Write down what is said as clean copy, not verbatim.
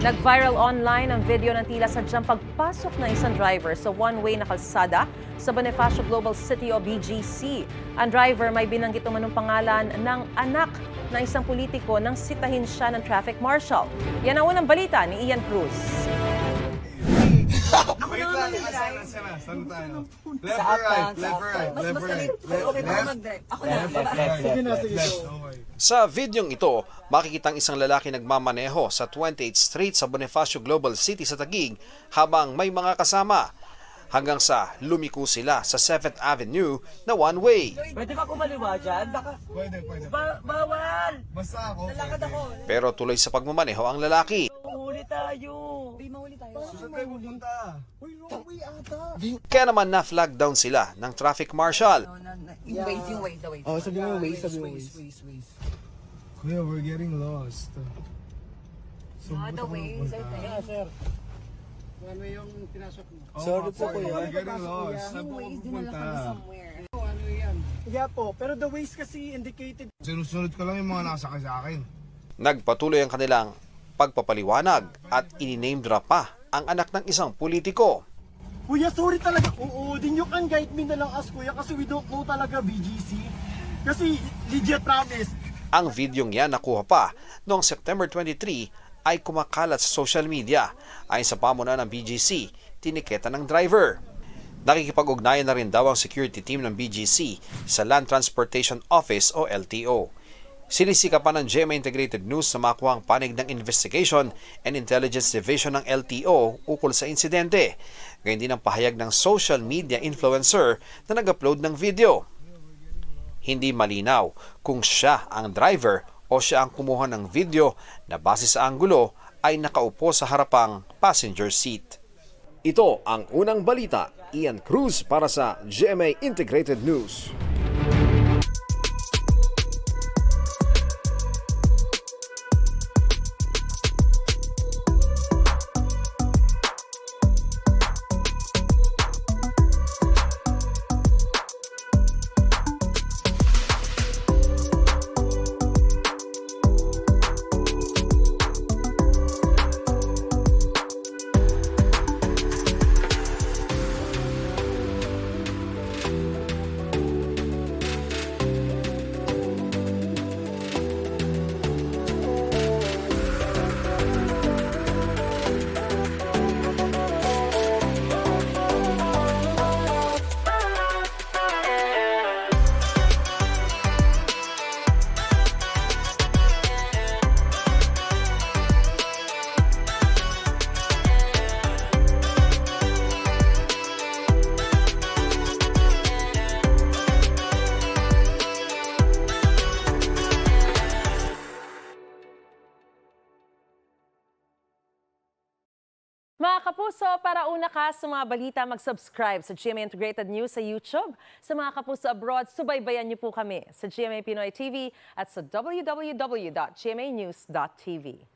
Nag-viral online ang video ng tila sadyang pagpasok ng isang driver sa one-way na kalsada sa Bonifacio Global City o BGC. Ang driver may binanggit umanong pangalan ng anak ng isang politiko nang sitahin siya ng traffic marshal. Yan ang unang balita ni Ian Cruz. Wait lang, saan tayo? Left or right? Left or right? Left or right? Left. Sa videong ito, makikita ang isang lalaki nagmamaneho sa 28th Street sa Bonifacio Global City sa Taguig habang may mga kasama hanggang sa lumiko sila sa 7th Avenue na one-way. Pwede ba kumaliwa dyan? Pwede. Bawal! Basta ako. Lalakad ako. Pero tuloy sa pagmamaneho ang lalaki. Uhuli tayo. Saan tayo pupunta? Uy, wrong way ata. Kaya naman na-flag down sila ng traffic marshal. Yung way, the way. Oh, sabi mo waste. Kuya, we're getting lost. So, The way. Sir. Ano yung pinasok mo? Sorry po, kuya. We're getting lost. Saan po pupunta? Ano yan? Yeah po, pero the waste kasi indicated. Sinusunod ko lang yung mga nakasakay sa akin. Nagpatuloy ang kanilang pagpapaliwanag at ini-name drop pa ang anak ng isang politiko. Kuya, sorry talaga. Oo, din you can guide me na lang as kuya kasi we don't know talaga BGC. Kasi legit promise. Ang videong yan nakuha pa noong September 23 ay kumakalat sa social media. Ayon sa pamunuan ng BGC, tiniketa ng driver. Nakikipag-ugnayan na rin daw ang security team ng BGC sa Land Transportation Office o LTO. Sinisikapan ng GMA Integrated News na makuha ang panig ng Investigation and Intelligence Division ng LTO ukol sa insidente. Ngayon din ang pahayag ng social media influencer na nag-upload ng video. Hindi malinaw kung siya ang driver o siya ang kumuha ng video na base sa anggulo ay nakaupo sa harapang passenger seat. Ito ang unang balita. Ian Cruz para sa GMA Integrated News. Mga kapuso, para una ka sa mga balita, mag-subscribe sa GMA Integrated News sa YouTube. Sa mga kapuso abroad, subaybayan niyo po kami sa GMA Pinoy TV at sa www.gmanews.tv.